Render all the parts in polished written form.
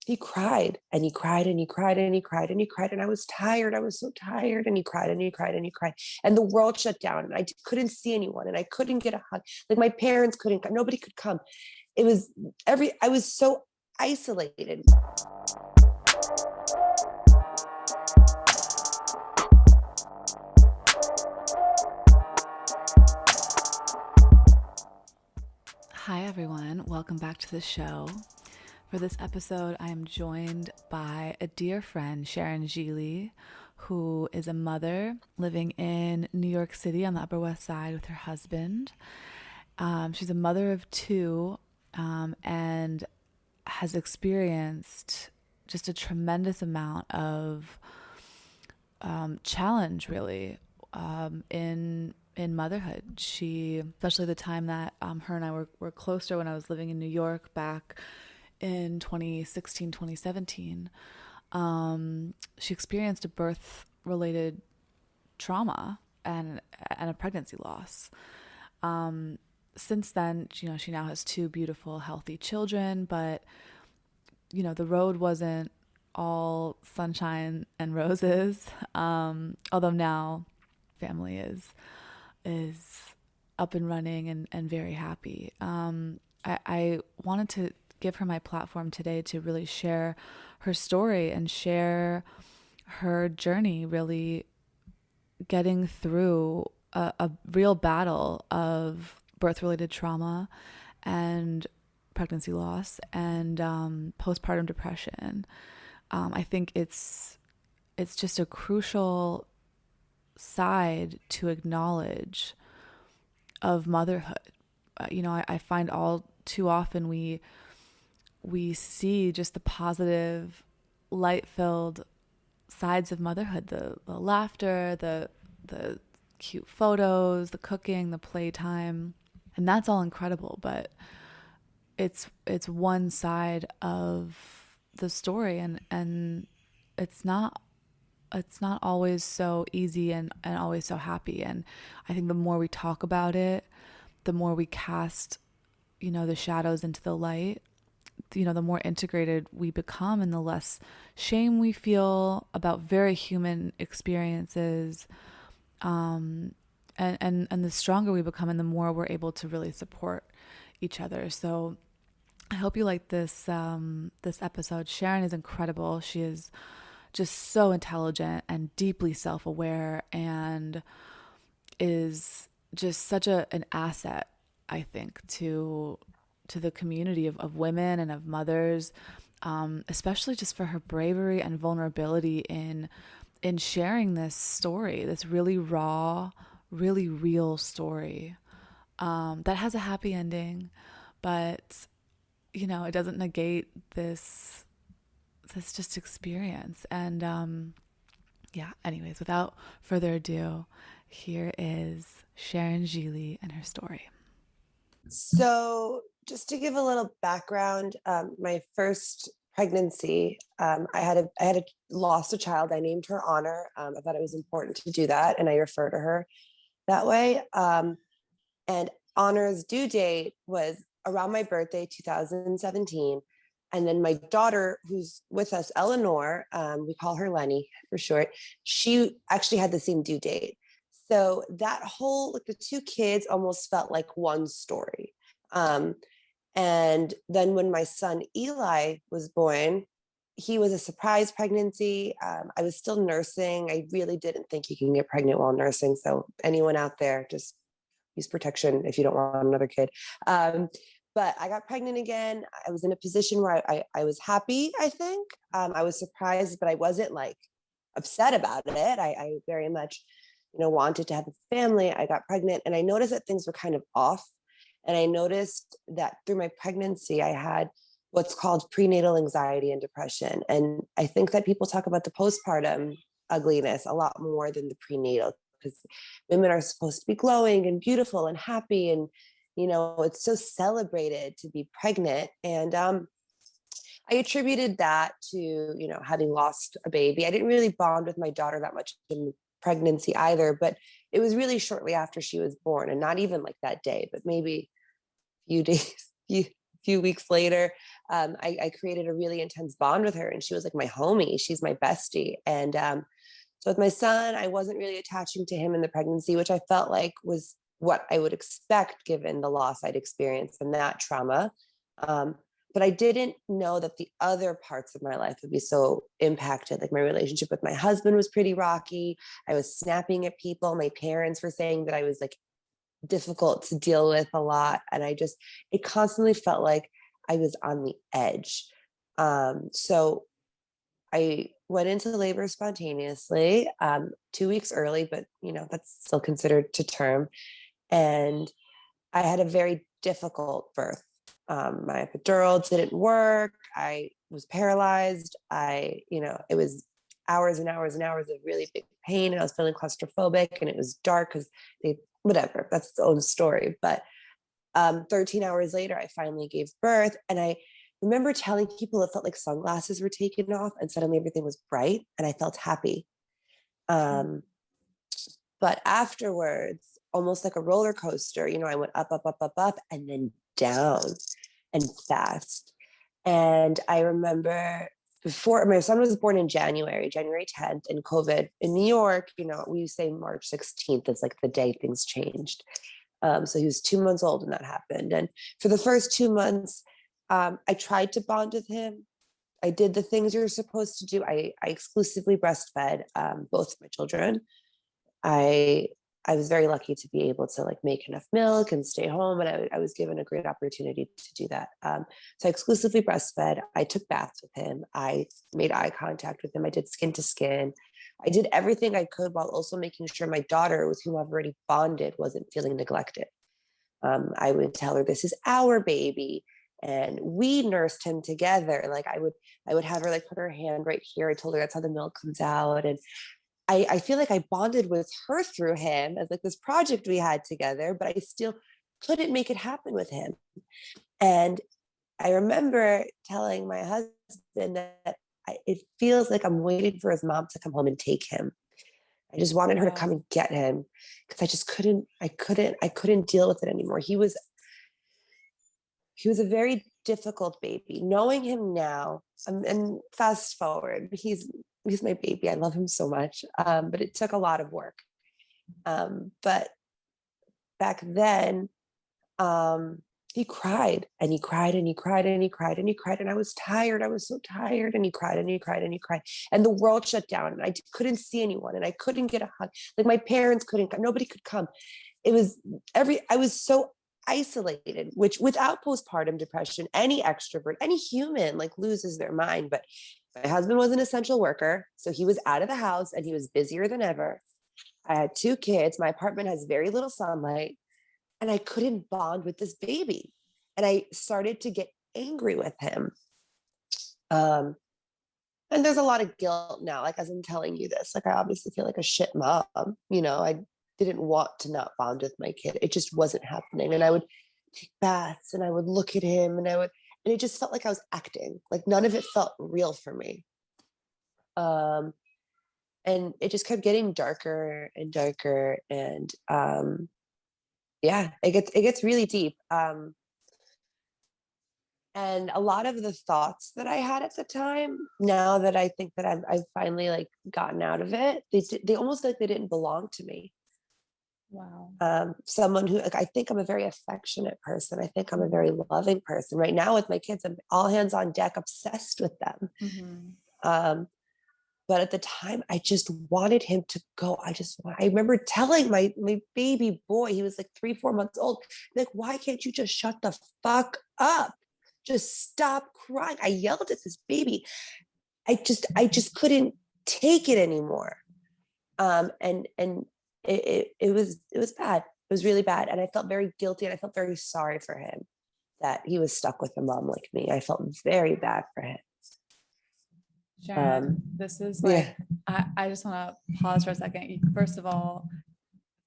he cried and he cried and he cried and he cried and he cried. And I was tired. I was so tired. And he cried and he cried and he cried. And the world shut down and I couldn't see anyone and I couldn't get a hug. Like my parents couldn't come. Nobody could come. I was so isolated. Hi, everyone. Welcome back to the show. For this episode, I am joined by a dear friend, Sharon Gjieli, who is a mother living in New York City on the Upper West Side with her husband. She's a mother of two and has experienced just a tremendous amount of challenge, really, in motherhood. She, especially the time that her and I were closer when I was living in New York back in 2016, 2017, she experienced a birth-related trauma and a pregnancy loss. Since then, she now has two beautiful, healthy children, but, the road wasn't all sunshine and roses. Although now family is up and running and very happy. I wanted to give her my platform today to really share her story and share her journey, really getting through a real battle of birth-related trauma and pregnancy loss and postpartum depression. I think it's just a crucial side to acknowledge of motherhood. I find all too often we see just the positive, light-filled sides of motherhood, the laughter, the cute photos, the cooking, the playtime, and that's all incredible, but it's one side of the story, and it's not always so easy and always so happy. And I think the more we talk about it, the more we cast, the shadows into the light, the more integrated we become and the less shame we feel about very human experiences. And the stronger we become and the more we're able to really support each other. So I hope you like this episode. Sharon is incredible. She is just so intelligent and deeply self-aware and is just such an asset, I think, to the community of women and of mothers, especially just for her bravery and vulnerability in sharing this story, this really raw, really real story that has a happy ending, but it doesn't negate this just experience. And anyways, without further ado, here is Sharon Gjieli and her story. So just to give a little background, my first pregnancy, I had lost a child. I named her Honor. I thought it was important to do that, and I refer to her that way. And Honor's due date was around my birthday, 2017. And then my daughter, who's with us, Eleanor, we call her Lenny for short, she actually had the same due date. So that whole, the two kids almost felt like one story. And then when my son Eli was born, he was a surprise pregnancy. I was still nursing. I really didn't think you can get pregnant while nursing. So anyone out there, just use protection if you don't want another kid. But I got pregnant again. I was in a position where I was happy, I think. I was surprised, but I wasn't upset about it. I very much, wanted to have a family. I got pregnant and I noticed that things were kind of off. And I noticed that through my pregnancy, I had what's called prenatal anxiety and depression. And I think that people talk about the postpartum ugliness a lot more than the prenatal, because women are supposed to be glowing and beautiful and happy. And, it's so celebrated to be pregnant. And I attributed that to, having lost a baby. I didn't really bond with my daughter that much in pregnancy either, but it was really shortly after she was born, and not even that day, but maybe a few days, few weeks later. I created a really intense bond with her, and she was like my homie. She's my bestie. And so with my son, I wasn't really attaching to him in the pregnancy, which I felt like was what I would expect given the loss I'd experienced and that trauma. Um, but I didn't know that the other parts of my life would be so impacted. Like my relationship with my husband was pretty rocky. I was snapping at people. My parents were saying that I was like difficult to deal with a lot. And it constantly felt like I was on the edge. So I went into labor spontaneously, 2 weeks early, but that's still considered to term. And I had a very difficult birth. My epidural didn't work. I was paralyzed. It was hours and hours and hours of really big pain, and I was feeling claustrophobic, and it was dark because whatever, that's its own story. But 13 hours later, I finally gave birth, and I remember telling people it felt like sunglasses were taken off, and suddenly everything was bright, and I felt happy. But afterwards, almost like a roller coaster, I went up, up, up, up, up, and then down and fast. And I remember before my son was born in January 10th, and COVID in New York, we say March 16th is like the day things changed. So he was 2 months old when that happened. And for the first 2 months, I tried to bond with him. I did the things you're supposed to do. I exclusively breastfed both of my children. I I was very lucky to be able to like make enough milk and stay home, and I was given a great opportunity to do that. So I exclusively breastfed. I took baths with him. I made eye contact with him. I did skin to skin. I did everything I could while also making sure my daughter, with whom I've already bonded, wasn't feeling neglected. I would tell her, "This is our baby," and we nursed him together. Like I would have her like put her hand right here. I told her that's how the milk comes out, and I feel like I bonded with her through him as like this project we had together, but I still couldn't make it happen with him. And I remember telling my husband that it feels like I'm waiting for his mom to come home and take him. I just wanted her to come Wow. and get him because I just couldn't deal with it anymore. He was a very difficult baby. Knowing him now, and fast forward, he's my baby. I love him so much, but it took a lot of work. But back then, he cried and he cried and he cried and he cried and he cried, and I was tired. I was so tired, and he cried and he cried and he cried, and the world shut down, and I couldn't see anyone, and I couldn't get a hug. Like my parents couldn't come. Nobody could come. It was I was so isolated, which without postpartum depression, any extrovert, any human like loses their mind. But my husband was an essential worker, so he was out of the house and he was busier than ever. I had two kids. My apartment has very little sunlight, and I couldn't bond with this baby. And I started to get angry with him. Um, and there's a lot of guilt now, like as I'm telling you this, like I obviously feel like a shit mom. I didn't want to not bond with my kid. It just wasn't happening. And I would take baths and I would look at him, and it just felt like I was acting. Like none of it felt real for me. Um, and it just kept getting darker and darker. And yeah, it gets really deep. And a lot of the thoughts that I had at the time, now that I think that I've finally like gotten out of it, they almost like they didn't belong to me. Wow. Someone who, like, I think I'm a very affectionate person. I think I'm a very loving person. Right now with my kids, I'm all hands on deck, obsessed with them. Mm-hmm. Um, but at the time, I just wanted him to go. I remember telling my baby boy, he was like 3, 4 months old, like, why can't you just shut the fuck up? Just stop crying. I yelled at this baby. I just couldn't take it anymore. And it was bad. It was really bad. And I felt very guilty, and I felt very sorry for him that he was stuck with a mom like me. I felt very bad for him. Sharon, this is Yeah. like, I just want to pause for a second. First of all,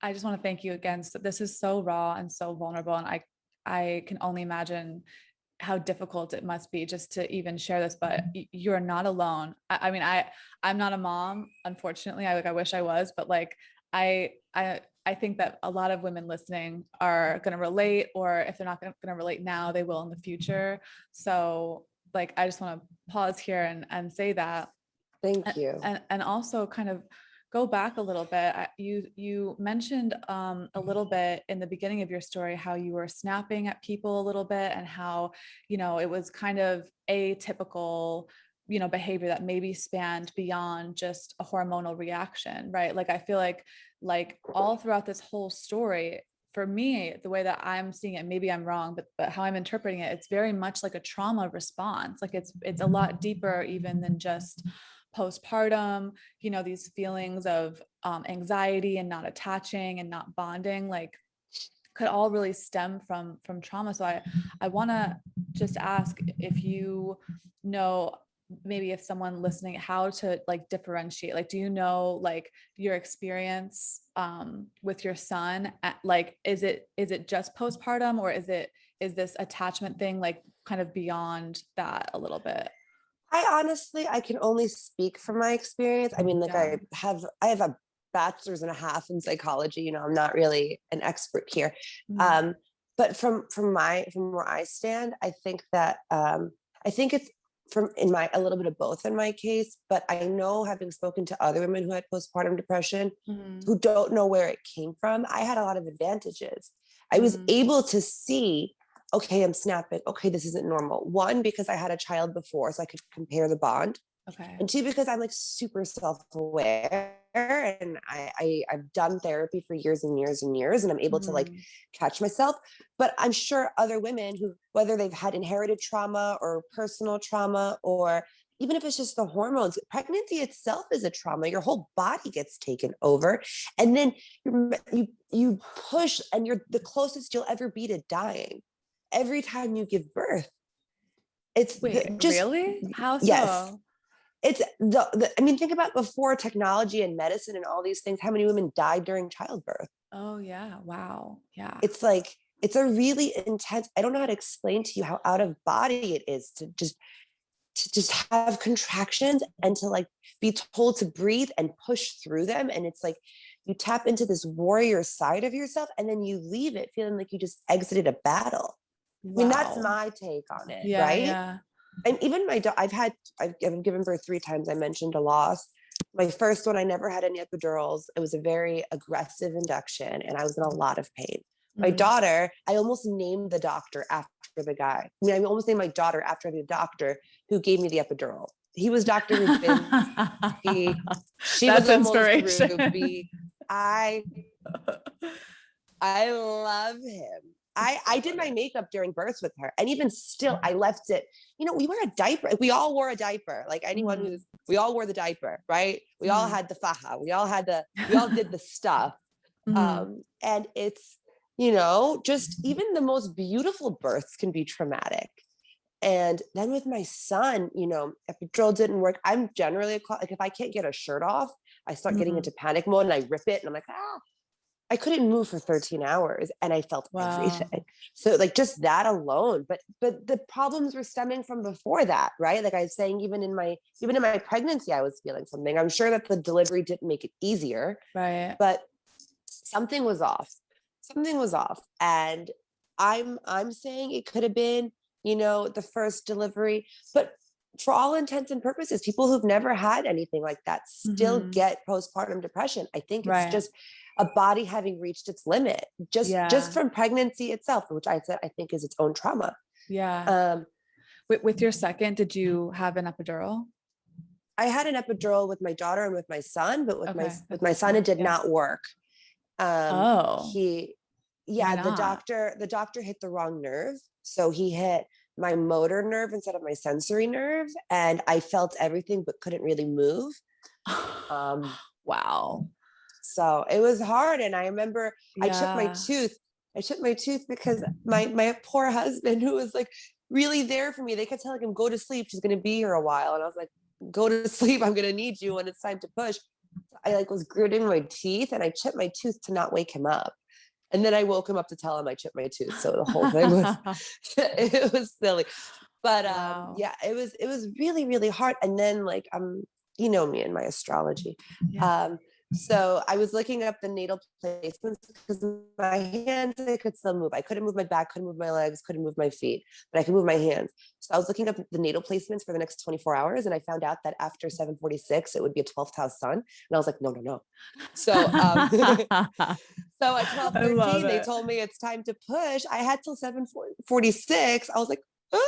I just want to thank you again. So this is so raw and so vulnerable. And I can only imagine how difficult it must be just to even share this, but you're not alone. I mean, I'm not a mom, unfortunately. I wish I was, but like, I I think that a lot of women listening are going to relate, or if they're not going to relate now, they will in the future. So like, I just want to pause here and say that. Thank you. And also kind of go back a little bit. You mentioned a little bit in the beginning of your story how you were snapping at people a little bit, and how, you know, it was kind of atypical, you know, behavior that maybe spanned beyond just a hormonal reaction, right? Like, I feel like all throughout this whole story, for me, the way that I'm seeing it, maybe I'm wrong, but how I'm interpreting it, it's very much like a trauma response. Like it's a lot deeper even than just postpartum, you know, these feelings of anxiety and not attaching and not bonding, like could all really stem from trauma. So I want to just ask if you know, maybe if someone listening, how to like differentiate, like, do you know, like your experience with your son like, is it just postpartum, or is this attachment thing like kind of beyond that a little bit? I can only speak from my experience. I mean, like Yeah. I have a bachelor's and a half in psychology. You know, I'm not really an expert here. Mhm. Um, but from where I stand, I think that I think it's from in my a little bit of both in my case. But I know, having spoken to other women who had postpartum depression, Mhm. who don't know where it came from, I had a lot of advantages. I was Mhm. able to see, okay, I'm snapping. Okay, this isn't normal. One, because I had a child before, so I could compare the bond. Okay. And two, because I'm like super self-aware, and I've done therapy for years and years and years, and I'm able to like Mhm. catch myself. But I'm sure other women who, whether they've had inherited trauma or personal trauma, or even if it's just the hormones, pregnancy itself is a trauma. Your whole body gets taken over, and then you push, and you're the closest you'll ever be to dying every time you give birth. It's Wait, just, really? How yes, so? it's I mean, think about before technology and medicine and all these things, how many women died during childbirth. Oh yeah. Wow. Yeah. It's like, it's a really intense, I don't know how to explain to you how out of body it is to just have contractions and to like be told to breathe and push through them. And it's like you tap into this warrior side of yourself, and then you leave it feeling like you just exited a battle. I mean, that's Wow. my take on it, Yeah, right? yeah. And even I've given birth 3 times. I mentioned a loss. My first one, I never had any epidurals. It was a very aggressive induction, and I was in a lot of pain. My Mhm. daughter, I almost named the doctor after the guy. I mean, I almost named my daughter after the doctor who gave me the epidural. He was Dr. Rubinski. She was That's almost inspiration. Ruby. I I love him. It's I so did my funny. makeup during births with her. And even still, I left it, you know, we wear a diaper. We all wore a diaper. Like anyone Mhm. who's, we all wore the diaper, right? We all Mhm. had the faja. We all did the stuff. Mhm. And it's, you know, just even the most beautiful births can be traumatic. And then with my son, you know, epidural didn't work. I'm generally like, if I can't get a shirt off, I start getting Mhm. into panic mode and I rip it and I'm like, ah, I couldn't move for 13 hours and I felt Wow. everything. So like just that alone, but the problems were stemming from before that, right? Like I was saying, even in my pregnancy, I was feeling something. I'm sure that the delivery didn't make it easier, Right. but something was off. Something was off. And I'm saying it could have been, you know, the first delivery, but for all intents and purposes, people who've never had anything like that still Mhm. get postpartum depression. I think it's Right. just a body having reached its limit, just Yeah. from pregnancy itself, which I said I think is its own trauma. Yeah. Um, With your second, did you have an epidural? I had an epidural with my daughter and with my son, but Okay, with that's my son, it different. did Yeah. not work. Oh, He why Yeah, not? the doctor hit the wrong nerve, so he hit my motor nerve instead of my sensory nerve, and I felt everything but couldn't really move. um Wow. so it was hard, and I remember Yeah. I chipped my tooth because my poor husband, who was like really there for me, they kept telling him, go to sleep, she's going to be here a while, and I was like, go to sleep, I'm going to need you when it's time to push. I like was gritting my teeth, and I chipped my tooth to not wake him up. And then I woke him up to tell him I chipped my tooth. So the whole thing was, it was silly. But Wow. yeah, it was really, really hard. And then like, you know me and my astrology. Yeah. Um, So I was looking up the natal placements because my hands, I could still move. I couldn't move my back, couldn't move my legs, couldn't move my feet, but I could move my hands. So I was looking up the natal placements for the next 24 hours. And I found out that after 7:46, it would be a 12th house sun. And I was like, no, no, no. So, so at I love 12:13, they it. told me it's time to push. I had till 7:46. I was like, ah.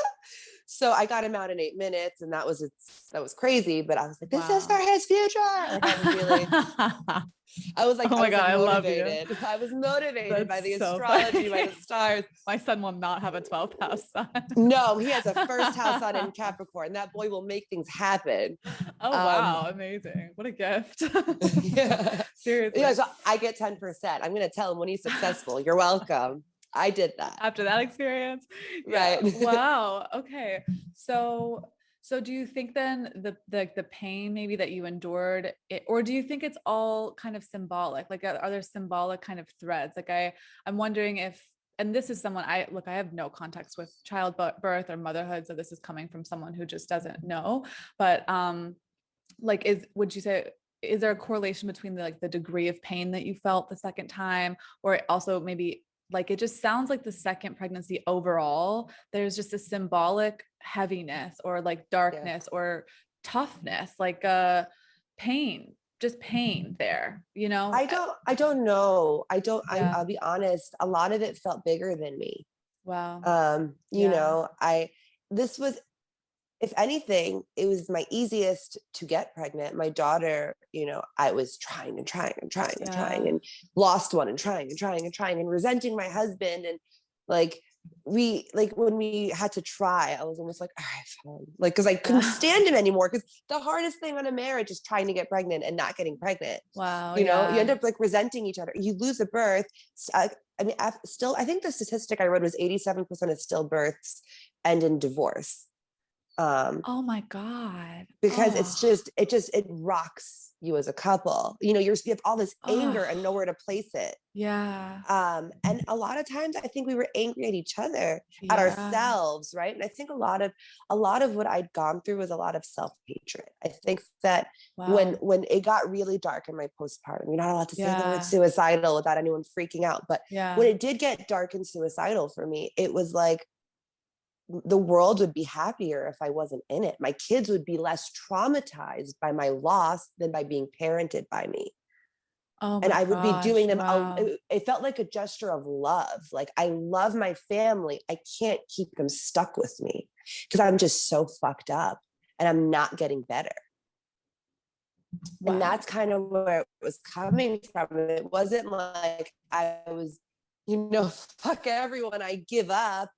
So I got him out in 8 minutes, and that was crazy. But I was like, this is for Wow. his future. Like I was really, Oh my God, I love you. motivated. I was motivated by the That's so astrology, by funny. the stars. My son will not have a 12th house son. No, he has a first house sun in Capricorn. That boy will make things happen. Oh, Um, wow. Amazing. What a gift. yeah. Yeah, Seriously. so I get 10%. I'm going to tell him when he's successful. You're welcome. I did that. After that experience. Yeah. Right. Wow. Okay. So do you think then the pain maybe that you endured it, or do you think it's all kind of symbolic? Like, are there symbolic kind of threads? Like I'm wondering if, and this is someone I have no context with childbirth or motherhood. So this is coming from someone who just doesn't know, but, like, would you say, is there a correlation between the degree of pain that you felt the second time, or also maybe, like, it just sounds like the second pregnancy overall, there's just a symbolic heaviness or like Yeah. darkness or toughness, like pain, just pain there, I don't know. Yeah. I'll be honest. A lot of it felt bigger than me. Wow. You Yeah. know, this was, if anything, it was my easiest to get pregnant. My daughter, I was trying and trying and trying and trying Yeah. and lost one and trying and trying and trying and resenting my husband. And like, when we had to try, I was almost like, all right, fine. Like, cause I couldn't Yeah. stand him anymore. Cause the hardest thing on a marriage is trying to get pregnant and not getting pregnant. Wow. You end Yeah. up like resenting each other. You lose a birth. I mean, still, I think the statistic I read was 87% of stillbirths end in divorce. Oh my God. Because Oh. it rocks you as a couple. You have all this anger and Oh. nowhere to place it. Yeah. And a lot of times I think we were angry at each other, at Yeah. ourselves, right? And I think a lot of what I'd gone through was a lot of self-hatred. I think that when Wow. it got really dark in my postpartum, you're not allowed to say the word Yeah. suicidal without anyone freaking out. But when Yeah. it did get dark and suicidal for me, it was like the world would be happier if I wasn't in it. My kids would be less traumatized by my loss than by being parented by me. Oh And my I would be doing gosh. them. Wow. It felt like a gesture of love. Like, I love my family. I can't keep them stuck with me because I'm just so fucked up and I'm not getting better. And Wow. that's kind of where it was coming from. It wasn't like I was, fuck everyone, I give up.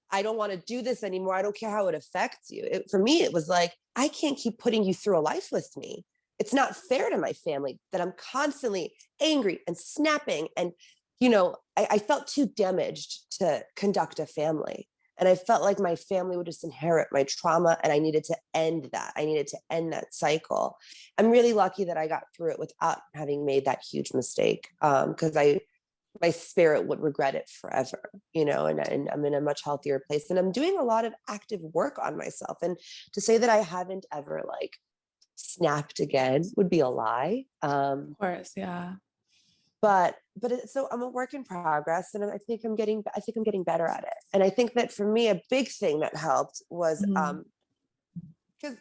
I don't want to do this anymore. I don't care how it affects you. For me, it was like, I can't keep putting you through a life with me. It's not fair to my family that I'm constantly angry and snapping. And, I felt too damaged to conduct a family. And I felt like my family would just inherit my trauma. And I needed to end that. I needed to end that cycle. I'm really lucky that I got through it without having made that huge mistake. Because my spirit would regret it forever, and I'm in a much healthier place, and I'm doing a lot of active work on myself. And to say that I haven't ever like snapped again would be a lie. Of course. Yeah. So I'm a work in progress, and I think I'm getting better at it. And I think that for me, a big thing that helped was, Mhm. because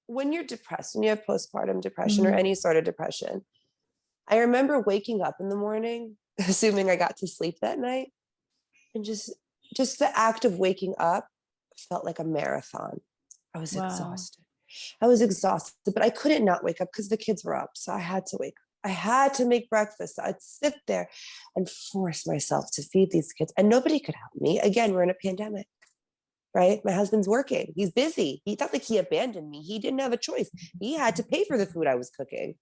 when you're depressed, when you have postpartum depression or Mhm. any sort of depression, I remember waking up in the morning, assuming I got to sleep that night, and just the act of waking up felt like a marathon. I was Wow. exhausted. I was exhausted, but I couldn't not wake up because the kids were up. So I had to wake up. I had to make breakfast. So I'd sit there and force myself to feed these kids, and nobody could help me. Again, we're in a pandemic, right? My husband's working. He's busy. He felt like he abandoned me. He didn't have a choice. He had to pay for the food I was cooking.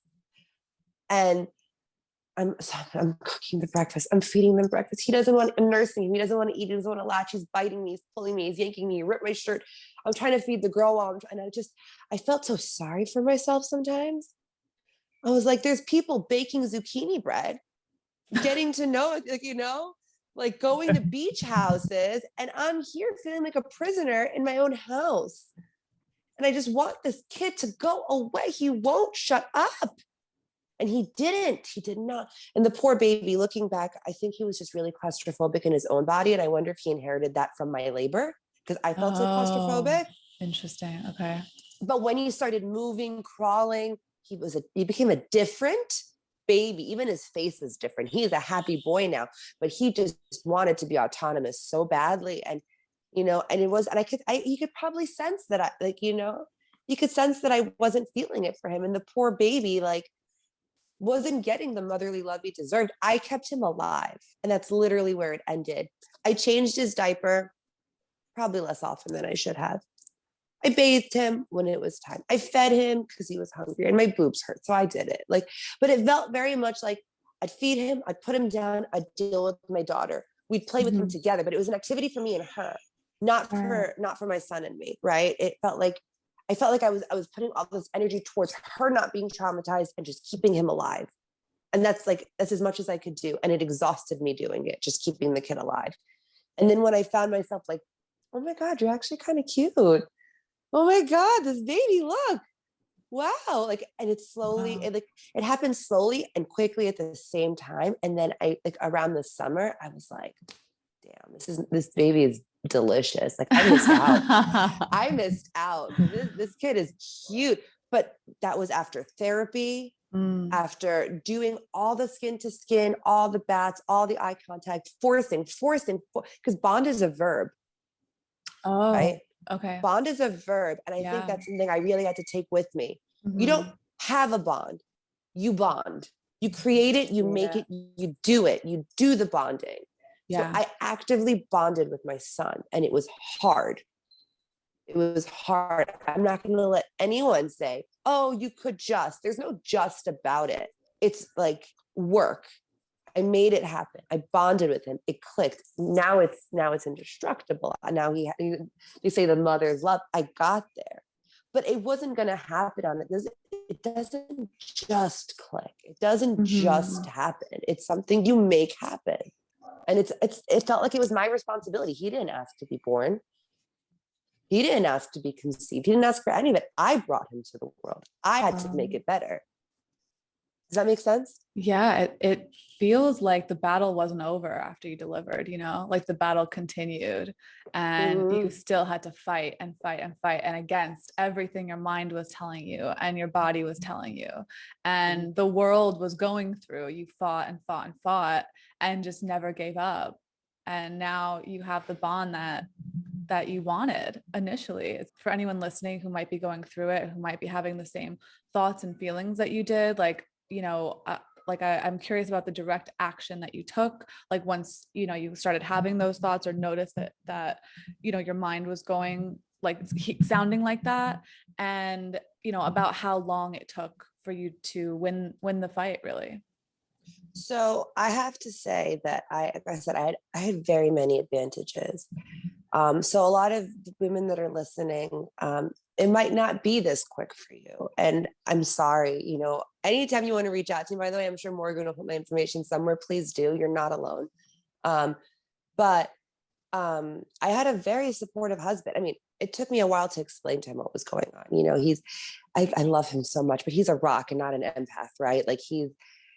And I'm cooking the breakfast. I'm feeding them breakfast. He doesn't want, I'm nursing him. He doesn't want to eat. He doesn't want to latch. He's biting me. He's pulling me. He's yanking me. He ripped my shirt. I'm trying to feed the girl while and I felt so sorry for myself sometimes. I was like, there's people baking zucchini bread, getting to know it, like going to beach houses. And I'm here feeling like a prisoner in my own house. And I just want this kid to go away. He won't shut up. And he did not. And the poor baby, looking back, I think he was just really claustrophobic in his own body. And I wonder if he inherited that from my labor, because I felt so Oh, claustrophobic. interesting. Okay. But when he started moving, crawling, he became a different baby. Even his face is different. He is a happy boy now, but he just wanted to be autonomous so badly. And, and it was, and he could probably sense that he could sense that I wasn't feeling it for him. And the poor baby, like, wasn't getting the motherly love he deserved. I kept him alive. And that's literally where it ended. I changed his diaper probably less often than I should have. I bathed him when it was time. I fed him because he was hungry and my boobs hurt. So I did it. But it felt very much like I'd feed him, I'd put him down, I'd deal with my daughter. We'd play with him together, but it was an activity for me and her, not for my son and me. Right. I felt like I was putting all this energy towards her not being traumatized and just keeping him alive. And that's as much as I could do. And it exhausted me doing it, just keeping the kid alive. And then when I found myself like, oh my God, you're actually kind of cute. Oh my God, this baby, look, wow. And it's slowly, Wow. it happened slowly and quickly at the same time. And then around the summer, I was like, damn, this baby is delicious. Like I missed out. I missed out. This kid is cute. But that was after therapy, after doing all the skin to skin, all the baths, all the eye contact, forcing, because bond is a verb, Oh, right? okay. Bond is a verb. And I think Yeah. that's something I really had to take with me. You don't have a bond, you bond. You create it, you make it, you do it, you do the bonding. So Yeah. I actively bonded with my son and it was hard. It was hard. I'm not going to let anyone say, oh, you could just. There's no just about it. It's like work. I made it happen. I bonded with him. It clicked. Now it's indestructible. Now they say the mother's love. I got there, but it wasn't going to happen on it. It doesn't just click. It doesn't just happen. It's something you make happen. And it felt like it was my responsibility. He didn't ask to be born. He didn't ask to be conceived. He didn't ask for any of it. I brought him to the world. I had to make it better. Does that make sense? Yeah, it feels like the battle wasn't over after you delivered, like the battle continued and you still had to fight and fight and fight and against everything your mind was telling you and your body was telling you and the world was going through. You fought and fought and fought and just never gave up. And now you have the bond that you wanted initially. It's for anyone listening who might be going through it, who might be having the same thoughts and feelings that you did, I'm curious about the direct action that you took, like once, you started having those thoughts or noticed that your mind was going like sounding like that, and, about how long it took for you to win the fight, really. So I have to say that like I said, I had very many advantages. So a lot of the women that are listening, it might not be this quick for you. And I'm sorry, anytime you want to reach out to me, by the way, I'm sure Morgan will put my information somewhere. Please do. You're not alone. But I had a very supportive husband. I mean, it took me a while to explain to him what was going on. I love him so much, but he's a rock and not an empath, right? Like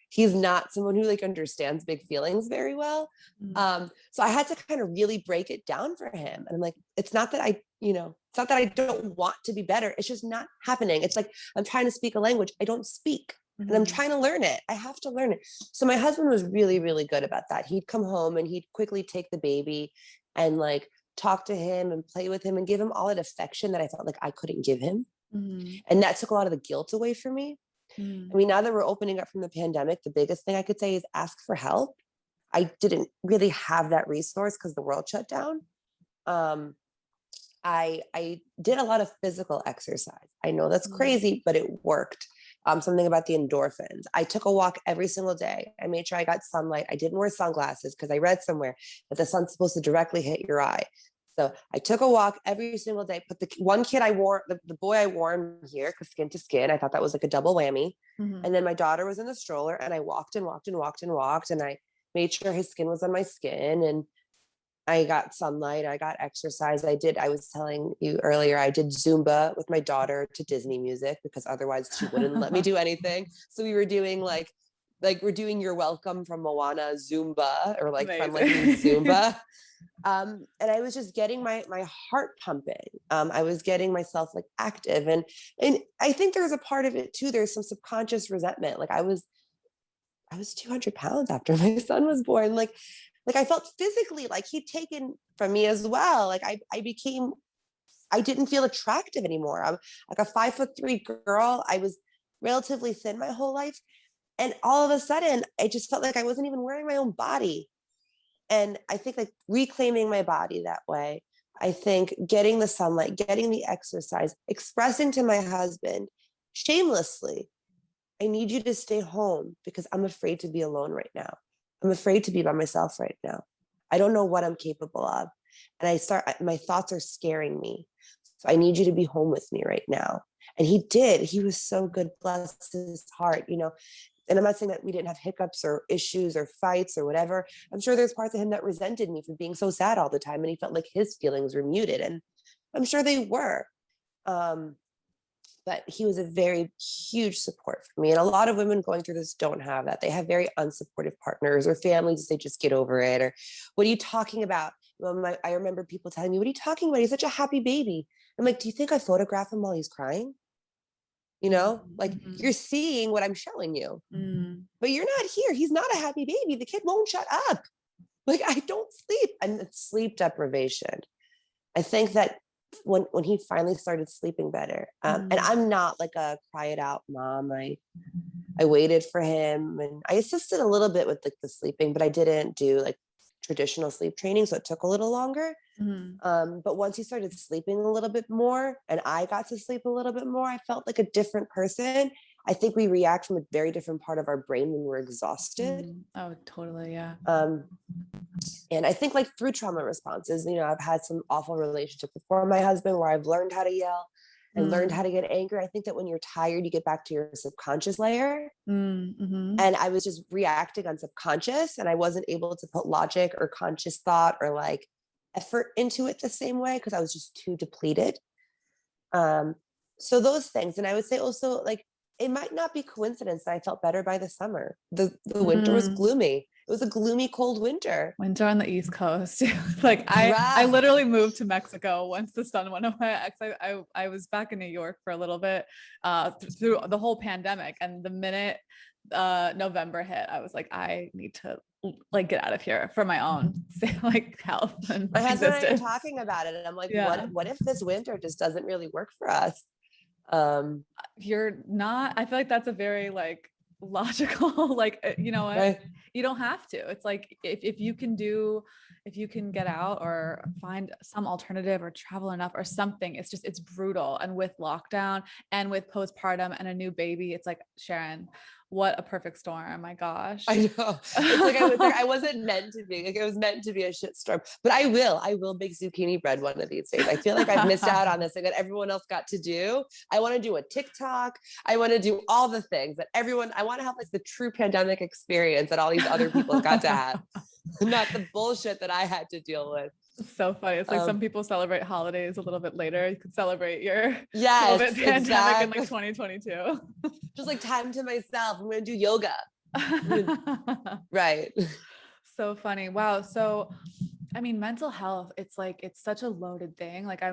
he's not someone who like understands big feelings very well. So I had to kind of really break it down for him. And I'm like, it's not that it's not that I don't want to be better. It's just not happening. It's like, I'm trying to speak a language I don't speak and I'm trying to learn it. I have to learn it. So my husband was really, really good about that. He'd come home and he'd quickly take the baby and like talk to him and play with him and give him all that affection that I felt like I couldn't give him. And that took a lot of the guilt away from me. I mean, now that we're opening up from the pandemic, the biggest thing I could say is ask for help. I didn't really have that resource because the world shut down. I did a lot of physical exercise. I know that's crazy, but it worked. Something about the endorphins. I took a walk every single day. I made sure I got sunlight. I didn't wear sunglasses because I read somewhere that the sun's supposed to directly hit your eye. So I took a walk every single day, put the one kid I wore, the boy I wore him here, because skin to skin, I thought that was like a double whammy. And then my daughter was in the stroller and I walked and walked and walked and walked. And I made sure his skin was on my skin. And I got sunlight, I got exercise. I was telling you earlier, I did Zumba with my daughter to Disney music because otherwise she wouldn't let me do anything. So we were doing like we're doing You're Welcome from Moana Zumba, or like Friend Like Me Amazing. Zumba. And I was just getting my heart pumping. I was getting myself like active. And I think there's a part of it too. There's some subconscious resentment. Like I was 200 pounds after my son was born. Like I felt physically like he'd taken from me as well. Like I didn't feel attractive anymore. I'm like a 5'3" girl. I was relatively thin my whole life. And all of a sudden, I just felt like I wasn't even wearing my own body. And I think like reclaiming my body that way, I think getting the sunlight, getting the exercise, expressing to my husband shamelessly, I need you to stay home because I'm afraid to be alone right now. I'm afraid to be by myself right now. I don't know what I'm capable of. And my thoughts are scaring me. So I need you to be home with me right now. And he did. He was so good, bless his heart, you know. And I'm not saying that we didn't have hiccups or issues or fights or whatever. I'm sure there's parts of him that resented me for being so sad all the time. And he felt like his feelings were muted. And I'm sure they were. Um, but he was a very huge support for me. And a lot of women going through this don't have that. They have very unsupportive partners or families. They just get over it. Or what are you talking about? Well, I remember people telling me, what are you talking about? He's such a happy baby. I'm like, do you think I photograph him while he's crying? You know, like Mm-hmm. you're seeing what I'm showing you, Mm. but you're not here. He's not a happy baby. The kid won't shut up. Like I don't sleep. And it's sleep deprivation. I think that when he finally started sleeping better, and Mm. I'm not like a cry it out mom. I waited for him and I assisted a little bit with like the sleeping, but I didn't do like traditional sleep training, so it took a little longer. Mm. But once he started sleeping a little bit more and I got to sleep a little bit more, I felt like a different person. I think we react from a very different part of our brain when we're exhausted. Mm. Oh, totally. Yeah. Um, and I think like through trauma responses, you know, I've had some awful relationships before my husband where I've learned how to yell and learned how Mm. to get angry. I think that when you're tired, you get back to your subconscious layer. Mm. Mm-hmm. And I was just reacting on subconscious and I wasn't able to put logic or conscious thought or like effort into it the same way because I was just too depleted. Um, so those things. And I would say also like it might not be coincidence that I felt better by the summer. The winter was Mm. gloomy. It was a gloomy, cold winter. Winter on the East Coast. Like I Right. literally moved to Mexico once the sun went away. I was back in New York for a little bit through the whole pandemic. And the minute November hit, I was like, I need to like get out of here for my own like health and My husband and I are existence. talking about it. And I'm like, Yeah. what if this winter just doesn't really work for us? Um, You're not, I feel like that's a very like logical, like, you know what? right. You don't have to. It's like if you can do, if you can get out or find some alternative or travel enough or something, it's just, it's brutal. And with lockdown and with postpartum and a new baby, it's like, Sharon, what a perfect storm. My gosh. I know. It's like I wasn't meant to be. Like it was meant to be a shitstorm. But I will make zucchini bread one of these days. I feel like I've missed out on this thing that everyone else got to do. I want to do a TikTok. I want to do all the things that everyone. I want to have like the true pandemic experience that all these other people got to have, not the bullshit that I had to deal with. It's so funny. It's like some Um, people celebrate holidays a little bit later. You could celebrate your COVID yes, pandemic in like exactly. 2022. Just like time to myself. I'm going to do yoga. Right. So funny. Wow. So, I mean, mental health, it's like, it's such a loaded thing. Like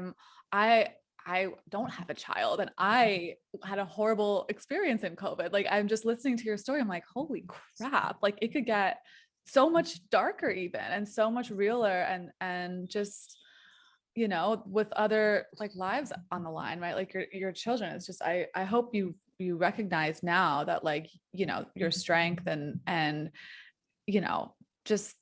I, I don't have a child and I had a horrible experience in COVID. Like I'm just listening to your story. I'm like, holy crap. Like it could get so much darker even and so much realer and just, you know, with other like lives on the line, right? Like your children. It's just, I hope you recognize now that like, you know, your strength and, you know, just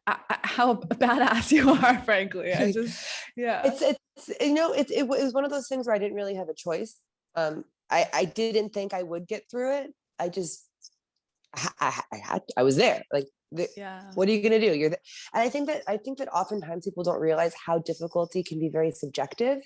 how badass you are, frankly. I just, yeah. It's you know it was one of those things where I didn't really have a choice. I didn't think I would get through it. I just I was there. Like Yeah. what are you going to do? And I think that oftentimes people don't realize how difficulty can be very subjective.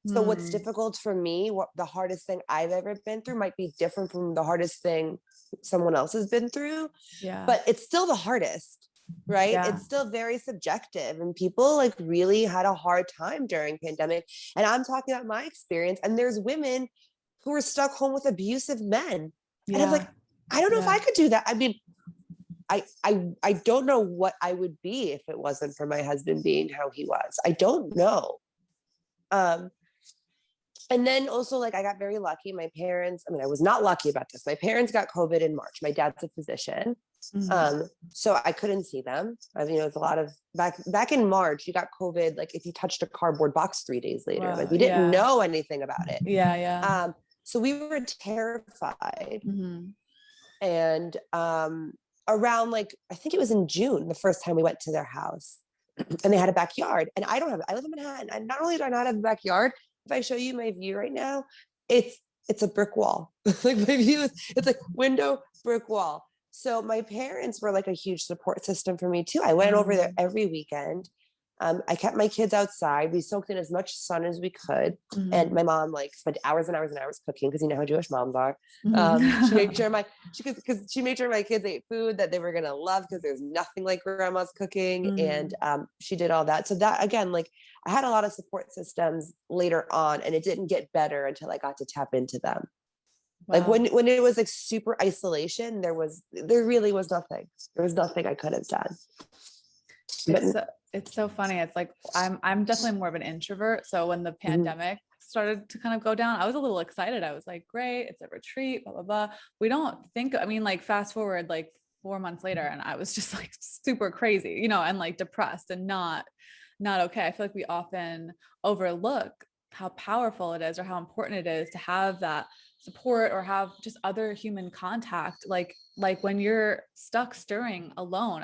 So what's Hmm. difficult for me, what the hardest thing I've ever been through might be different from the hardest thing someone else has been through, Yeah. but it's still the hardest. right? Yeah. It's still very subjective, and people like really had a hard time during pandemic. And I'm talking about my experience, and there's women who are stuck home with abusive men. And I'm Yeah. like, I don't know if Yeah. I could do that. I mean, I don't know what I would be if it wasn't for my husband being how he was. I don't know. Um, and then also, like, I got very lucky. My parents, I mean, I was not lucky about this. My parents got COVID in March. My dad's a physician. Mm. So I couldn't see them. I mean, it was a lot of back in March, you got COVID. Like if you touched a cardboard box 3 days later, like Wow. we didn't Yeah. know anything about it. Yeah. Yeah. So we were terrified. Mm-hmm. And around like, I think it was in June, the first time we went to their house, and they had a backyard. And I don't have, I live in Manhattan. And not only do I not have a backyard, if I show you my view right now, it's a brick wall. Like my view is, it's like window, brick wall. So my parents were like a huge support system for me too. I went over there every weekend. I kept my kids outside. We soaked in as much sun as we could. And Mm-hmm. my mom like spent hours and hours and hours cooking, because you know how Jewish moms are. She Mm-hmm. made sure because she made sure my kids ate food that they were gonna love, because there's nothing like grandma's cooking. And she did all that. So that, again, like I had a lot of support systems later on, and it didn't get better until I got to tap into them. Like Wow. when it was like super isolation, there really was nothing. There was nothing I could have done. But It's so funny. It's like I'm definitely more of an introvert. So when the mhm, pandemic started to kind of go down, I was a little excited. I was like, great, it's a retreat, blah, blah, blah. We don't think, I mean, like fast forward like 4 months later, and I was just like super crazy, you know, and like depressed and not okay. I feel like we often overlook how powerful it is, or how important it is to have that support, or have just other human contact. Like when you're stuck stirring alone.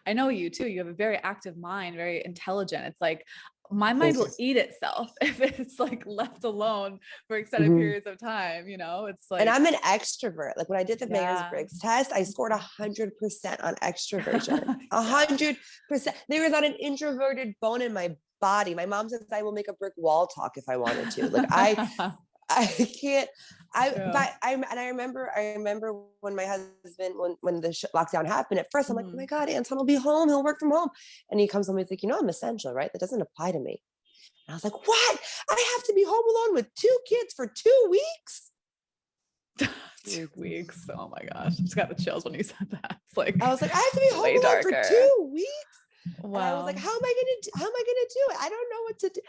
I know you too. You have a very active mind, very intelligent. It's like my mind thank you. will eat itself if it's like left alone for extended Mhm. periods of time, you know? It's And like, I'm an extrovert. Like when I did the yeah. Myers-Briggs test, I scored 100% on extroversion. A Yeah. 100%. There is not an introverted bone in my body. My mom says I will make a brick wall talk if I wanted to. Like I can't. True. I remember when my husband, when the lockdown happened, at first I'm like, oh my Mhm. God, Anton will be home. He'll work from home. And he comes home, he's like, I'm essential, right? That doesn't apply to me. And I was like, what? I have to be home alone with 2 kids for 2 weeks? 2 weeks. Oh my gosh. I just got the chills when you said that. It's I like was like, I have to be home way alone for darker. 2 weeks. And I was like, Wow. how am I gonna do it? I don't know what to do.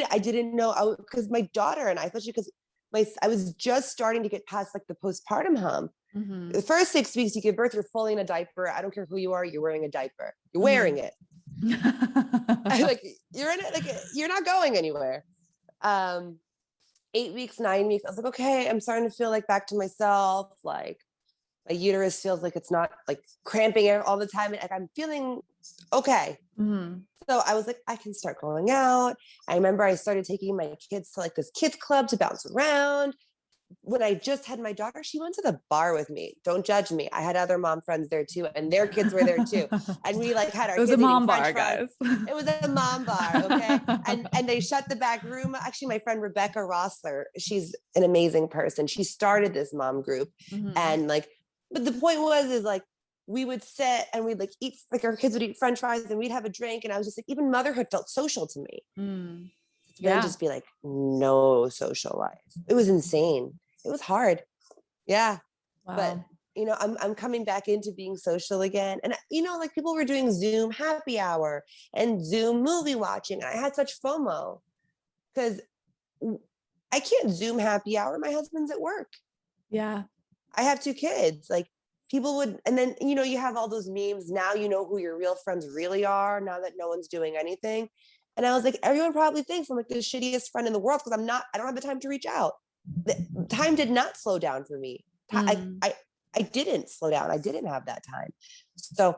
I didn't know, because my daughter and I, especially because I was just starting to get past like the postpartum hump. The Mm-hmm. first 6 weeks you give birth, you're fully in a diaper. I don't care who you are, you're wearing a diaper. You're wearing Mm-hmm. it. I like you're in it, like you're not going anywhere. Um, 8 weeks, 9 weeks, I was like, okay, I'm starting to feel like back to myself. Like my uterus feels like it's not like cramping all the time. And like I'm feeling okay. Mm-hmm. So I was like, I can start going out. I remember I started taking my kids to like this kids club to bounce around. When I just had my daughter, she went to the bar with me. Don't judge me. I had other mom friends there too, and their kids were there too. And we like had It our was a kids eating mom French bar, fries. guys. It was a mom bar, okay? And they shut the back room. Actually, my friend Rebecca Rossler, she's an amazing person. She started this mom group, Mm-hmm. and like, but the point was is like we would sit and we'd like eat, like our kids would eat French fries and we'd have a drink. And I was just like, even motherhood felt social to me. Mm. Then Yeah. just be like, no social life. It was insane. It was hard. Yeah. But Wow. I'm coming back into being social again. And like people were doing Zoom happy hour and Zoom movie watching. And I had such FOMO because I can't Zoom happy hour. My husband's at work. Yeah. I have 2 kids. Like people would, and then you have all those memes. Now you know who your real friends really are, now that no one's doing anything. And I was like, everyone probably thinks I'm like the shittiest friend in the world because I don't have the time to reach out. The time did not slow down for me. Mm. I didn't slow down. I didn't have that time. So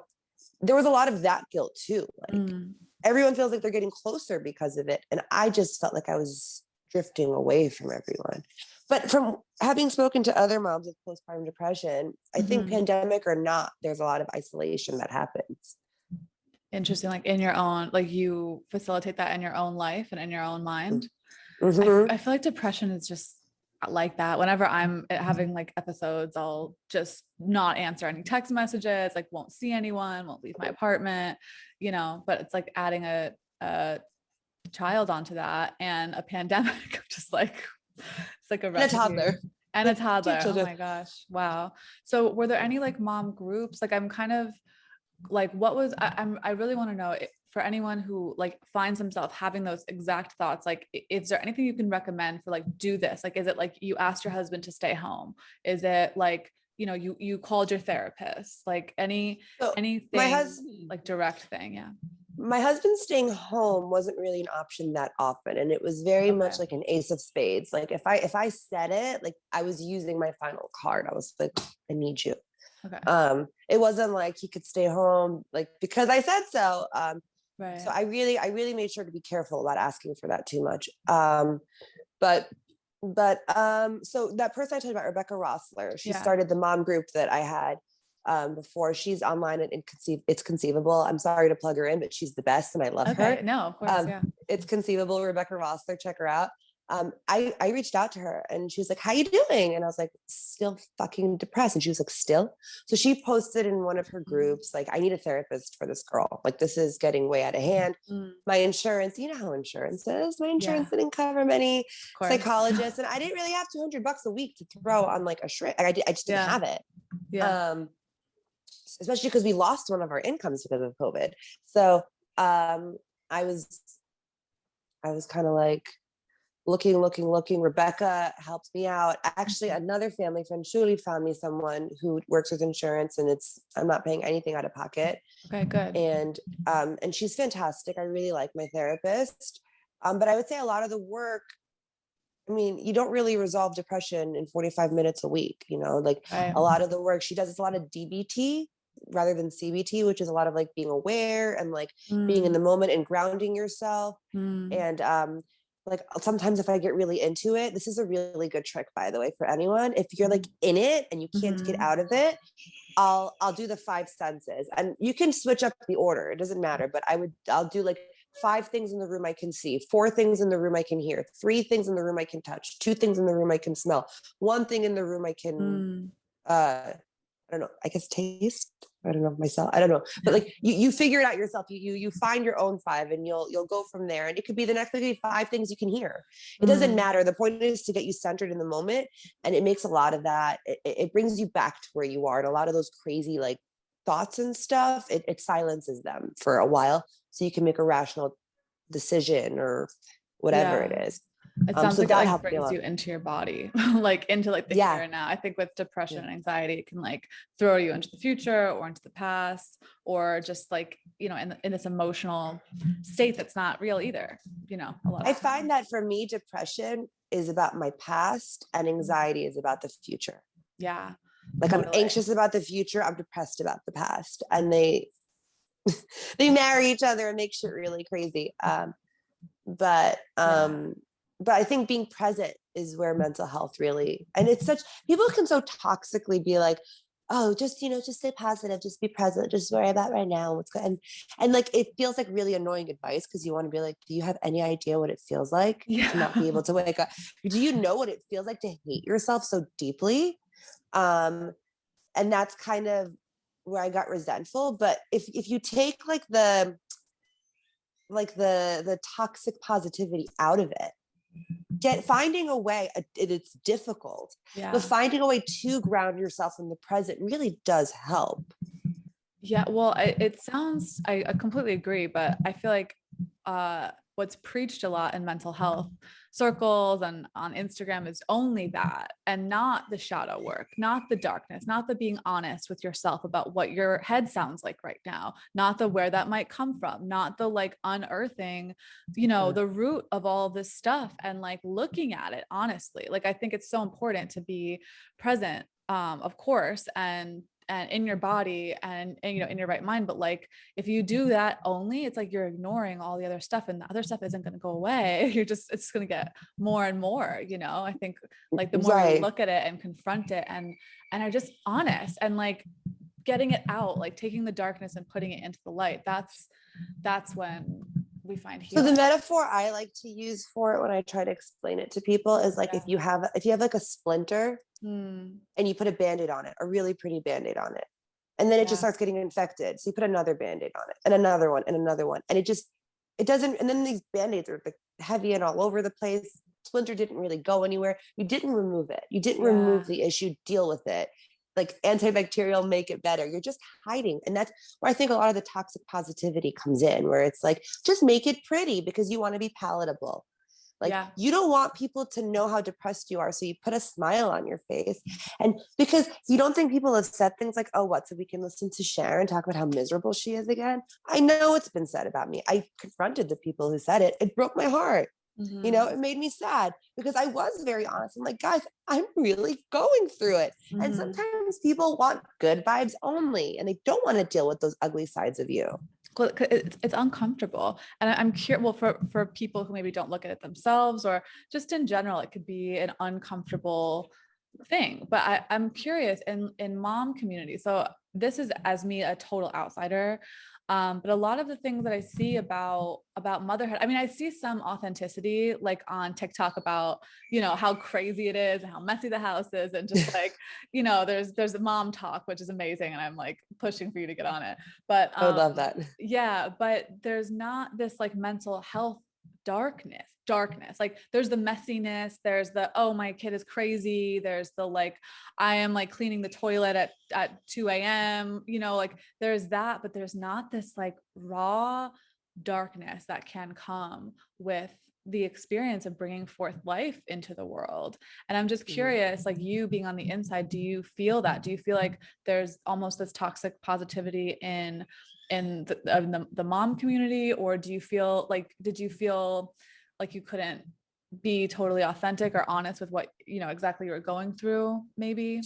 there was a lot of that guilt too. Like Mm. everyone feels like they're getting closer because of it. And I just felt like I was drifting away from everyone. But from having spoken to other moms with postpartum depression, I think Mm-hmm. pandemic or not, there's a lot of isolation that happens. Interesting. Like in your own, like you facilitate that in your own life and in your own mind. Mm-hmm. I feel like depression is just like that. Whenever I'm having like episodes, I'll just not answer any text messages, like won't see anyone, won't leave my apartment, you know, but it's like adding a child onto that and a pandemic, just like, it's like a And a recipe. toddler. And a Like two toddler. Oh children. my gosh. Wow. So were there any like mom groups? Like I'm kind of like, what was, I really want to know for anyone who like finds themselves having those exact thoughts, like, is there anything you can recommend for like, do this? Like, is it like you asked your husband to stay home? Is it like, you know, you called your therapist, like So my anything husband, like direct thing? Yeah. my husband staying home wasn't really an option that often, and it was very Okay. much like an ace of spades. Like if I said it, like I was using my final card. I was like, I need you. Okay. It wasn't like he could stay home like because I said so. So Right. I really made sure to be careful about asking for that too much. But so that person I told you about, Rebecca Rossler, she Yeah. started the mom group that I had before. She's online at It's Conceivable. I'm sorry to plug her in, but she's the best and I love her. Okay. No, of course. Um, Yeah. it's Conceivable, Rebecca Rossler, check her out. I reached out to her and she was like, how you doing? And I was like, still fucking depressed. And she was like, still? So she posted in one of her groups, like, I need a therapist for this girl. Like, this is getting way out of hand. Mm. My insurance, you know how insurance is. My Yeah. insurance didn't cover many Of course. psychologists. And I didn't really have $200 a week to throw on like a shrink. Like, I just didn't Yeah. have it. Yeah. Especially because we lost one of our incomes because of COVID. So I was kind of like, looking. Rebecca helped me out. Actually, another family friend, Shuli, found me someone who works with insurance, and I'm not paying anything out of pocket. Okay, good. And she's fantastic. I really like my therapist. But I would say a lot of the work, I mean, you don't really resolve depression in 45 minutes a week, you know, like Right. a lot of the work she does is a lot of DBT rather than CBT, which is a lot of like being aware and like being in the moment and grounding yourself. And like sometimes if I get really into it, this is a really good trick, by the way, for anyone. If you're like in it and you can't get out of it, I'll do the five senses, and you can switch up the order. It doesn't matter, but I'll do like 5 things in the room I can see, 4 things in the room I can hear, 3 things in the room I can touch, 2 things in the room I can smell, 1 thing in the room I can I don't know, I guess taste. I don't know myself. I don't know. But like you figure it out yourself. You find your own 5 and you'll go from there. And it could be the next maybe 5 things you can hear. It doesn't matter. The point is to get you centered in the moment. And it makes a lot of that. It brings you back to where you are. And a lot of those crazy like thoughts and stuff, it silences them for a while. So you can make a rational decision or whatever Yeah. it is. It sounds So like it that like helped me a brings lot. you into your body, like into like the here Yeah. and now. I think with depression Yeah. and anxiety, it can like throw you into the future or into the past, or just like, you know, in this emotional state that's not real either, you know, a lot I of times. find that for me, depression is about my past and anxiety is about the future. Yeah, Like I'm totally. anxious about the future, I'm depressed about the past. And they they marry each other and make shit really crazy. But I think being present is where mental health really, and it's such, people can so toxically be like, oh, just, you know, just stay positive, just be present, just worry about right now what's good. And like it feels like really annoying advice because you want to be like, do you have any idea what it feels like to not be able to wake up? Do you know what it feels like to hate yourself so deeply? And that's kind of where I got resentful. But if you take like the toxic positivity out of it, finding a way, it's difficult, but finding a way to ground yourself in the present really does help. Yeah, well, it sounds, I completely agree, but I feel like what's preached a lot in mental health circles and on Instagram is only that, and not the shadow work, not the darkness, not the being honest with yourself about what your head sounds like right now, not the where that might come from, not the like unearthing, you know, the root of all this stuff and like looking at it honestly. Like I think it's so important to be present, of course, and in your body and you know in your right mind, but like if you do that only, it's like you're ignoring all the other stuff, and the other stuff isn't going to go away. It's going to get more and more, you know. I think like the more we look at it and confront it and are just honest and like getting it out, like taking the darkness and putting it into the light, that's when we find So the healing. metaphor I like to use for it when I try to explain it to people is like, Yeah. if you have like a splinter Mm, and you put a Band-Aid on it, a really pretty Band-Aid on it, and then it just yeah. starts getting infected. So you put another Band-Aid on it and another one and another one. And it doesn't, and then these Band-Aids are like heavy and all over the place. Splinter didn't really go anywhere. You didn't remove it. You didn't Yeah. remove the issue, deal with it. Like antibacterial, make it better. You're just hiding. And that's where I think a lot of the toxic positivity comes in, where it's like, just make it pretty because you want to be palatable. Like Yeah. you don't want people to know how depressed you are. So you put a smile on your face. And because you don't think people have said things like, oh, what? So we can listen to Sharon talk about how miserable she is again. I know it's been said about me. I confronted the people who said it. It broke my heart. You know, Mm-hmm. it made me sad because I was very honest. I'm like, guys, I'm really going through it. And Mm-hmm. sometimes people want good vibes only, and they don't want to deal with those ugly sides of you. Well, it's uncomfortable, and I'm curious. Well, for people who maybe don't look at it themselves, or just in general, it could be an uncomfortable thing. But I'm curious in mom community. So this is, as me, a total outsider. But a lot of the things that I see about motherhood, I mean, I see some authenticity like on TikTok about, you know, how crazy it is and how messy the house is, and just like, you know, there's a mom talk, which is amazing, and I'm like pushing for you to get on it. But I would love that. yeah, but there's not this like mental health darkness. Like there's the messiness, there's the, oh, my kid is crazy, there's the like, I am like cleaning the toilet at 2 a.m, you know, like there's that, but there's not this like raw darkness that can come with the experience of bringing forth life into the world. And I'm just curious, like you being on the inside, do you feel that? Do you feel like there's almost this toxic positivity in the mom community, or do you feel like, did you feel like you couldn't be totally authentic or honest with what, you know, exactly you were going through maybe?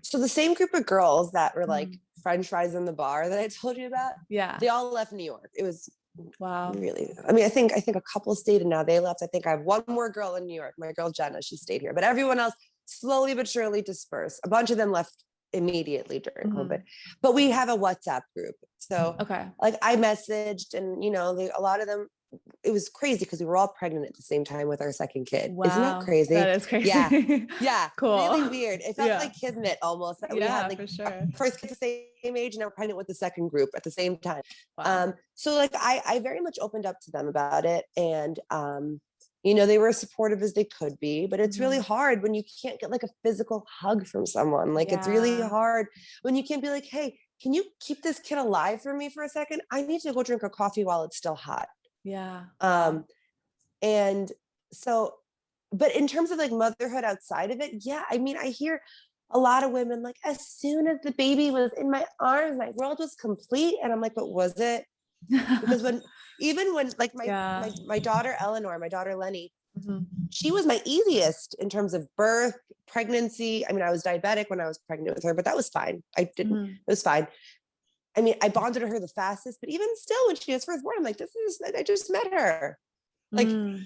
So the same group of girls that were like Mm. French fries in the bar that I told you about, Yeah. they all left New York. It was Wow. really, I mean, I think a couple stayed and now they left. I think I have one more girl in New York, my girl Jenna, she stayed here, but everyone else slowly but surely dispersed. A bunch of them left immediately during COVID, but we have a WhatsApp group. So Okay. like I messaged and, you know, a lot of them, it was crazy because we were all pregnant at the same time with our second kid. Isn't that Wow. crazy? That is Yeah. crazy. Yeah. Cool. Really weird. It felt Yeah. like kismet almost that we had Yeah, like for our sure. first kid at the same age and now we're pregnant with the second group at the same time. Wow. So like I very much opened up to them about it. And you know, they were as supportive as they could be, but it's really hard when you can't get like a physical hug from someone. Like it's really Yeah. hard when you can't be like, hey, can you keep this kid alive for me for a second? I need to go drink a coffee while it's still hot. Yeah. Wow. And so, but in terms of like motherhood outside of it, yeah, I mean, I hear a lot of women like, as soon as the baby was in my arms, my world was complete. And I'm like, but was it? Because even when like Yeah. my daughter Eleanor, my daughter Lenny, Mhm. she was my easiest in terms of birth, pregnancy. I mean, I was diabetic when I was pregnant with her, but that was fine. It was fine. I mean, I bonded to her the fastest, but even still, when she was first born, I'm like, I just met her. Like, Mm.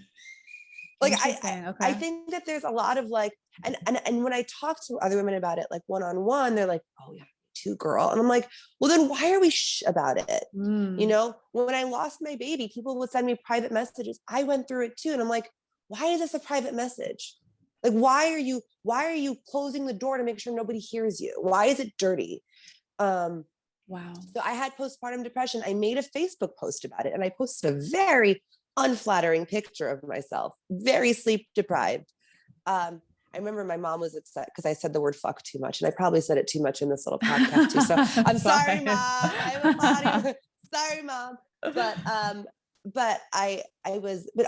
like Interesting. I Okay. think that there's a lot of like, and when I talk to other women about it, like one-on-one, they're like, oh yeah, too, girl. And I'm like, well, then why are we about it? You Mm. know, when I lost my baby, people would send me private messages. I went through it too. And I'm like, why is this a private message? Like, why are you closing the door to make sure nobody hears you? Why is it dirty? Wow. So I had postpartum depression. I made a Facebook post about it and I posted a very unflattering picture of myself, very sleep deprived. I remember my mom was upset because I said the word fuck too much. And I probably said it too much in this little podcast too. So I'm sorry, mom. I'm applauding. Sorry, mom. But but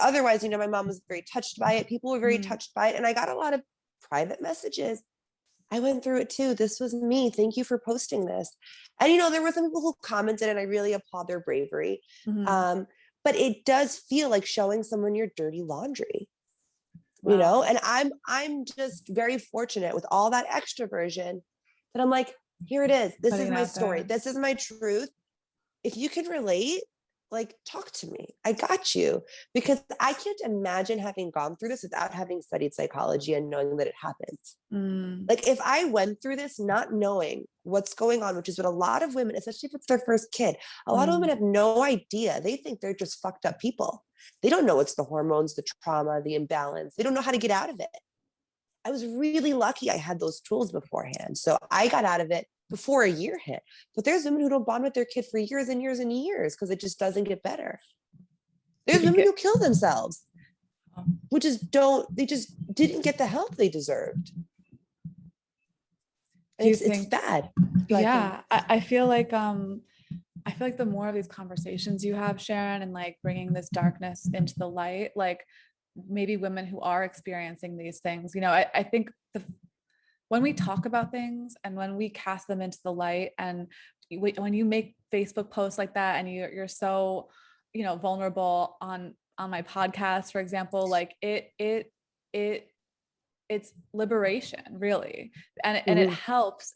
otherwise, you know, my mom was very touched by it. People were very touched by it. And I got a lot of private messages. I went through it too. This was me. Thank you for posting this. And, you know, there were some people who commented and I really applaud their bravery. But it does feel like showing someone your dirty laundry, you know? And I'm just very fortunate with all that extroversion that I'm like, here it is. This Putting is it my out story. there. This is my truth. If you can relate, like, talk to me. I got you. Because I can't imagine having gone through this without having studied psychology and knowing that it happens. Mm, Like, if I went through this not knowing what's going on, which is what a lot of women, especially if it's their first kid, a lot of women mm, have no idea. They think they're just fucked up people. They don't know it's the hormones, the trauma, the imbalance. They don't know how to get out of it. I was really lucky I had those tools beforehand. So I got out of it before a year hit. But there's women who don't bond with their kid for years and years and years because it just doesn't get better. do you There's think women it, who kill themselves, who just don't, they just didn't get the help they deserved. do And you it's think, bad. Go ahead, Kim. yeah, I feel like the more of these conversations you have, Sharon, and like bringing this darkness into the light, like maybe women who are experiencing these things, I think when we talk about things and when we cast them into the light, and when you make Facebook posts like that, and you're so, vulnerable on my podcast, for example, like it it's liberation, really. And Mhm. it helps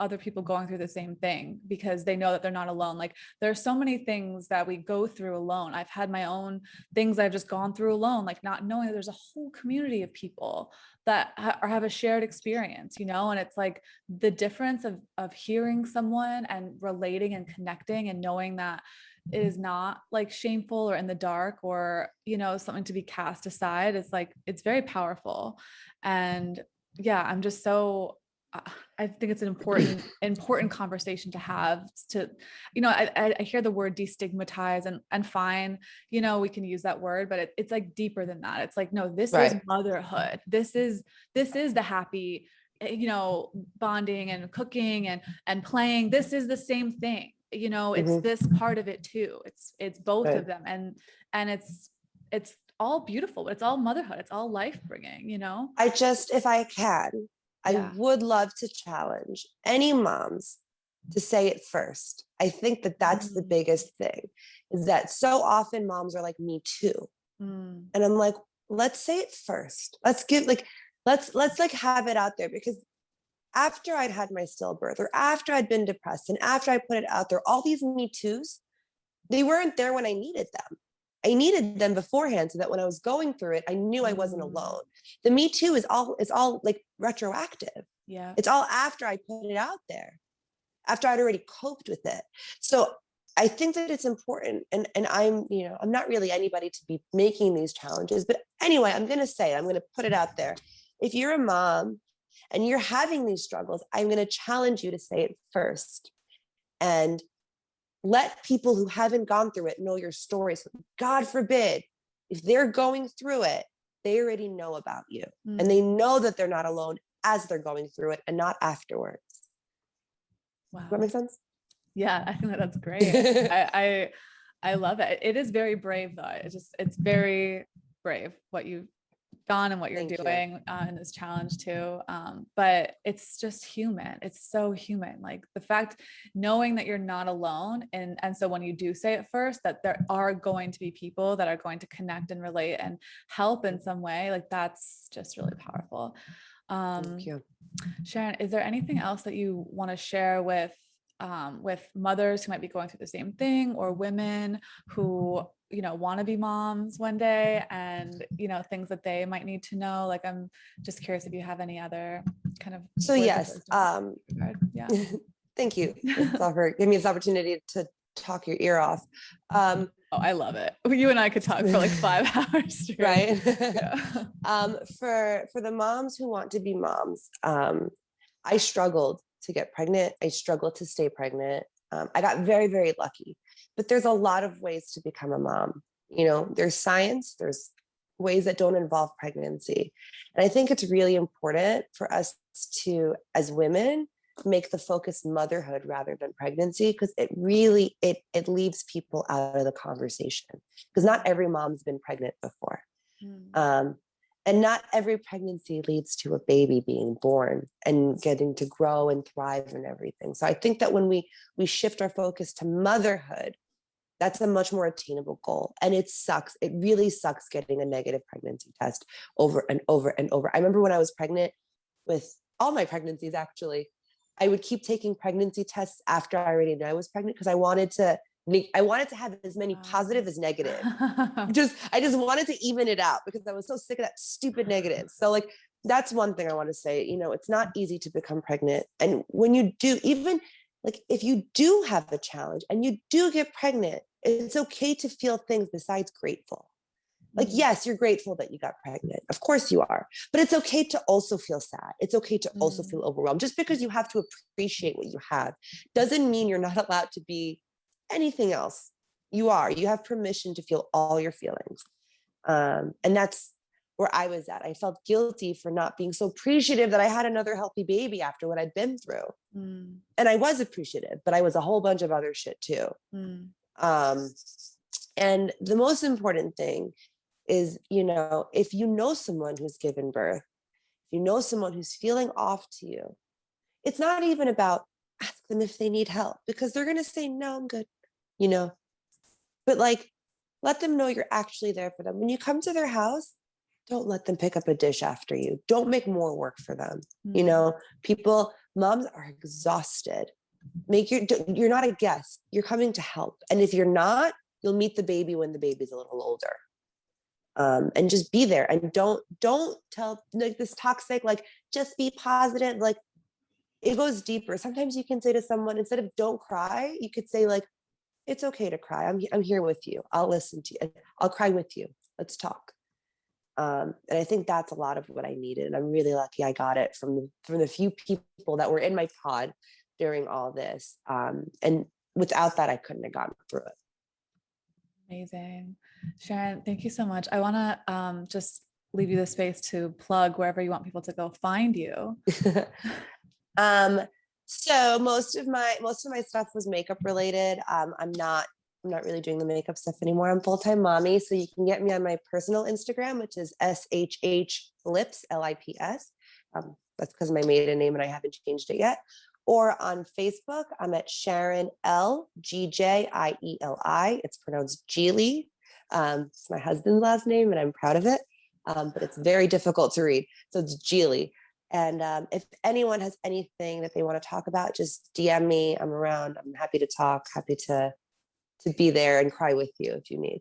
other people going through the same thing, because they know that they're not alone. Like, there are so many things that we go through alone. I've had my own things I've just gone through alone, like not knowing that there's a whole community of people that have a shared experience, and it's like the difference of hearing someone and relating and connecting and knowing that it is not like shameful or in the dark, or something to be cast aside. It's like, it's very powerful. And yeah, I'm just so I think it's an important conversation to have. To, I hear the word destigmatize, and fine, we can use that word, but it's like deeper than that. It's like, no, this is Right. motherhood. This is the happy, bonding and cooking and playing. This is the same thing. It's Mhm. this part of it too. It's both of Right. them, and it's all beautiful, but it's all motherhood. It's all life bringing. If I can, I Yeah. would love to challenge any moms to say it first. I think that that's the Mm, biggest thing, is that so often moms are like, me too. mm, And I'm like, let's say it first. Let's like have it out there, because after I'd had my stillbirth, or after I'd been depressed, and after I put it out there, all these me too's, they weren't there when I needed them. I needed them beforehand so that when I was going through it, I knew I wasn't mm. alone. The me too is all like retroactive. Yeah. It's all after I put it out there, after I'd already coped with it. So I think that it's important. And I'm not really anybody to be making these challenges, but anyway, I'm going to say, I'm going to put it out there. If you're a mom and you're having these struggles, I'm going to challenge you to say it first, and let people who haven't gone through it know your story. So God forbid, if they're going through it, they already know about you, and they Mm. know that they're not alone as they're going through it, and not afterwards. Does that Wow. make sense? Yeah, I think that's great. I love it. It is very brave though. It's very brave what you've done and what you're Thank you. doing in this challenge too. But it's just human. It's so human. Like the fact, knowing that you're not alone, and so when you do say it first, that there are going to be people that are going to connect and relate and help in some way. Like that's just really powerful. Thank Um, you. Sharon, is there anything else that you want to share with mothers who might be going through the same thing, or women who want to be moms one day, and things that they might need to know? Like, I'm just curious if you have any other kind of So words of yes, wisdom. Yeah. thank you for giving me this opportunity to talk your ear off. Oh, I love it. You and I could talk for like 5 hours straight. Right. Yeah. For the moms who want to be moms, I struggled to get pregnant. I struggled to stay pregnant. I got very, very lucky, but there's a lot of ways to become a mom. There's science, there's ways that don't involve pregnancy. And I think it's really important for us to, as women, make the focus motherhood rather than pregnancy, because it really it leaves people out of the conversation, because not every mom's been pregnant before. Mm. um, and not every pregnancy leads to a baby being born and getting to grow and thrive and everything. So I think that when we shift our focus to motherhood, that's a much more attainable goal. And it sucks. It really sucks getting a negative pregnancy test over and over and over. I remember when I was pregnant, with all my pregnancies, actually, I would keep taking pregnancy tests after I already knew I was pregnant, because I wanted to I wanted to have as many positive as negative. I just wanted to even it out because I was so sick of that stupid negative. So like, that's one thing I want to say, it's not easy to become pregnant. And when you do, even like if you do have a challenge and you do get pregnant, it's okay to feel things besides grateful. Like, yes, you're grateful that you got pregnant. Of course you are. But it's okay to also feel sad. It's okay to also feel overwhelmed. Just because you have to appreciate what you have doesn't mean you're not allowed to be anything else. You are. You have permission to feel all your feelings. And that's where I was at. I felt guilty for not being so appreciative that I had another healthy baby after what I'd been through. And I was appreciative, but I was a whole bunch of other shit too. And the most important thing is, if you know someone who's given birth, if you know someone who's feeling off to you, it's not even about ask them if they need help because they're going to say, no, I'm good, but like, let them know you're actually there for them. When you come to their house, don't let them pick up a dish after you. Don't make more work for them. Moms are exhausted. You're not a guest. You're coming to help. And if you're not, you'll meet the baby when the baby's a little older. And just be there and don't tell like this toxic, like just be positive. Like it goes deeper. Sometimes you can say to someone, instead of don't cry, you could say like, it's okay to cry. I'm here with you. I'll listen to you. I'll cry with you. Let's talk. And I think that's a lot of what I needed. And I'm really lucky I got it from the few people that were in my pod during all this. And without that, I couldn't have gotten through it. Amazing. Sharon, thank you so much. I want to just leave you the space to plug wherever you want people to go find you. So most of my stuff was makeup related. I'm not really doing the makeup stuff anymore. I'm full-time mommy. So you can get me on my personal Instagram, which is SHH Lips, LIPS. That's because of my maiden name and I haven't changed it yet. Or on Facebook, I'm at Sharon Gjieli. It's pronounced Gjieli. It's my husband's last name and I'm proud of it. But it's very difficult to read. So it's Gjieli. And if anyone has anything that they want to talk about, just DM me. I'm around. I'm happy to talk, happy to be there and cry with you if you need.